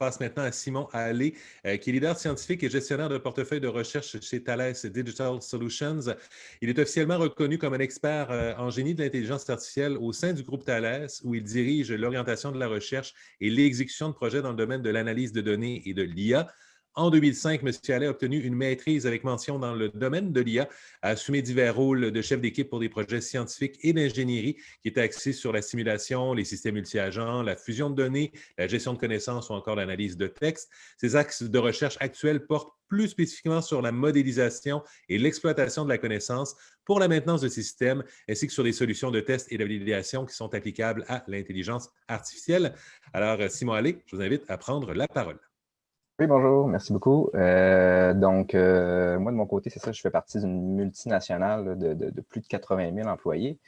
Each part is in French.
passe maintenant à Simon Allais, qui est leader scientifique et gestionnaire de portefeuille de recherche chez Thales Digital Solutions. Il est officiellement reconnu comme un expert en génie de l'intelligence artificielle au sein du groupe Thales, où il dirige l'orientation de la recherche et l'exécution de projets dans le domaine de l'analyse de données et de l'IA. En 2005, M. Allais a obtenu une maîtrise avec mention dans le domaine de l'IA, a assumé divers rôles de chef d'équipe pour des projets scientifiques et d'ingénierie qui étaient axés sur la simulation, les systèmes multi-agents, la fusion de données, la gestion de connaissances ou encore l'analyse de texte. Ces axes de recherche actuels portent plus spécifiquement sur la modélisation et l'exploitation de la connaissance pour la maintenance de ces systèmes, ainsi que sur les solutions de test et de validation qui sont applicables à l'intelligence artificielle. Alors, Simon Allais, je vous invite à prendre la parole. Oui, bonjour, merci beaucoup. Moi, de mon côté, c'est ça, je fais partie d'une multinationale là, de plus de 80 000 employés,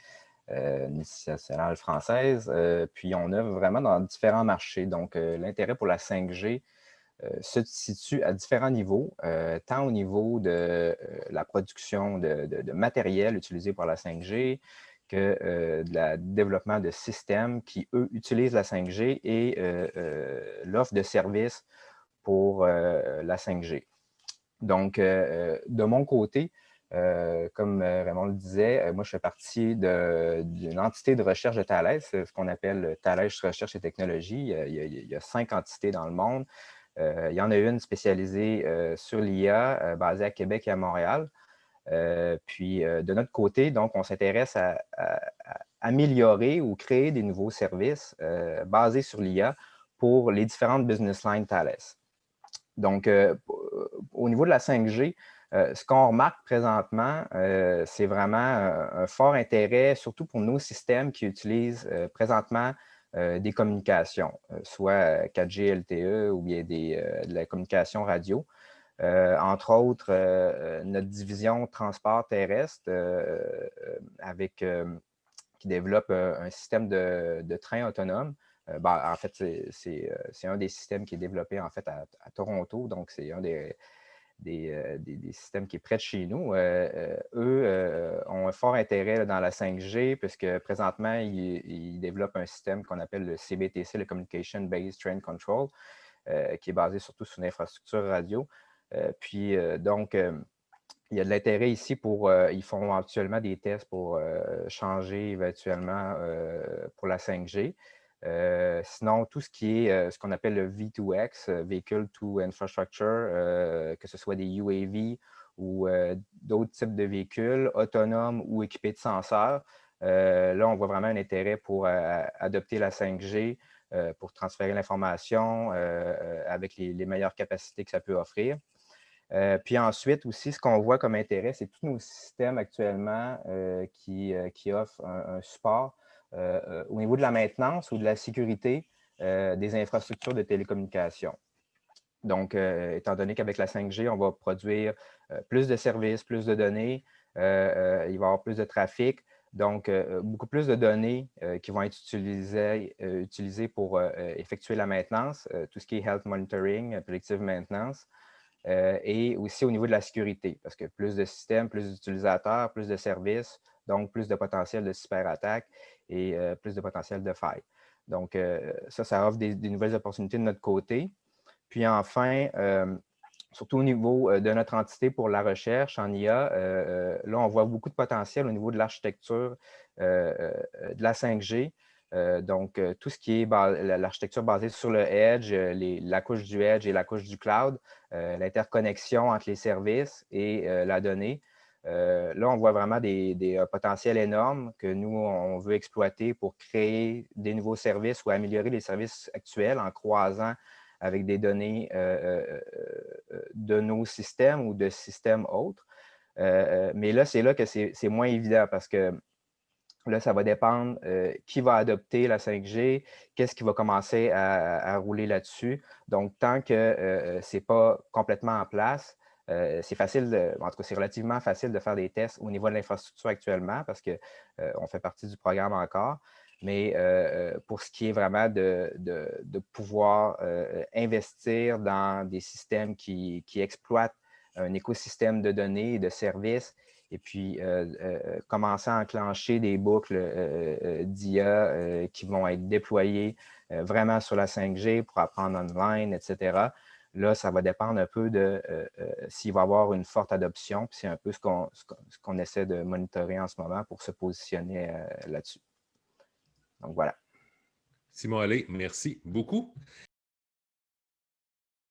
une multinationale française, puis on œuvre vraiment dans différents marchés. Donc, l'intérêt pour la 5G se situe à différents niveaux, tant au niveau de la production de matériel utilisé par la 5G, que de la développement de systèmes qui, eux, utilisent la 5G et l'offre de services pour la 5G. Donc, de mon côté, comme Raymond le disait, moi, je fais partie d'une entité de recherche de Thales, ce qu'on appelle Thales Recherche et Technologie. Il y a 5 entités dans le monde. Il y en a une spécialisée sur l'IA, basée à Québec et à Montréal. De notre côté, donc, on s'intéresse à améliorer ou créer des nouveaux services basés sur l'IA pour les différentes business lines Thales. Donc, au niveau de la 5G, ce qu'on remarque présentement, c'est vraiment un fort intérêt, surtout pour nos systèmes qui utilisent présentement des communications, soit 4G LTE ou bien de la communication radio. Entre autres, notre division transport terrestre qui développe un système de train autonome. En fait, c'est un des systèmes qui est développé en fait à Toronto, donc c'est un des systèmes qui est près de chez nous. Eux ont un fort intérêt là, dans la 5G, puisque présentement, ils développent un système qu'on appelle le CBTC, le Communication Based Train Control, qui est basé surtout sur une infrastructure radio. Il y a de l'intérêt ici ils font actuellement des tests pour changer éventuellement pour la 5G. Sinon, tout ce qui est ce qu'on appelle le V2X, Vehicle to Infrastructure, que ce soit des UAV ou d'autres types de véhicules autonomes ou équipés de senseurs. Là, on voit vraiment un intérêt pour adopter la 5G pour transférer l'information avec les meilleures capacités que ça peut offrir. Puis ensuite aussi, ce qu'on voit comme intérêt, c'est tous nos systèmes actuellement qui offrent un support au niveau de la maintenance ou de la sécurité des infrastructures de télécommunications. Donc, étant donné qu'avec la 5G, on va produire plus de services, plus de données, il va y avoir plus de trafic, donc beaucoup plus de données qui vont être utilisées pour effectuer la maintenance, tout ce qui est health monitoring, predictive maintenance. Et aussi au niveau de la sécurité, parce que plus de systèmes, plus d'utilisateurs, plus de services, donc plus de potentiel de cyberattaque et plus de potentiel de faille. Donc, ça offre des nouvelles opportunités de notre côté. Puis enfin, surtout au niveau de notre entité pour la recherche en IA, là, on voit beaucoup de potentiel au niveau de l'architecture de la 5G. Tout ce qui est l'architecture basée sur le Edge, la couche du Edge et la couche du Cloud, l'interconnexion entre les services et la donnée. Là, on voit vraiment des potentiels énormes que nous, on veut exploiter pour créer des nouveaux services ou améliorer les services actuels en croisant avec des données de nos systèmes ou de systèmes autres. Mais là, c'est là que c'est moins évident parce que là, ça va dépendre qui va adopter la 5G, qu'est-ce qui va commencer à rouler là-dessus. Donc, tant que ce n'est pas complètement en place, c'est facile, en tout cas, c'est relativement facile de faire des tests au niveau de l'infrastructure actuellement parce qu'on fait partie du programme encore. Mais pour ce qui est vraiment de pouvoir investir dans des systèmes qui exploitent un écosystème de données et de services, et puis commencer à enclencher des boucles d'IA qui vont être déployées vraiment sur la 5G pour apprendre online, etc. Là, ça va dépendre un peu de s'il va y avoir une forte adoption. C'est un peu ce qu'on essaie de monitorer en ce moment pour se positionner là-dessus. Donc, voilà. Simon Allais, merci beaucoup.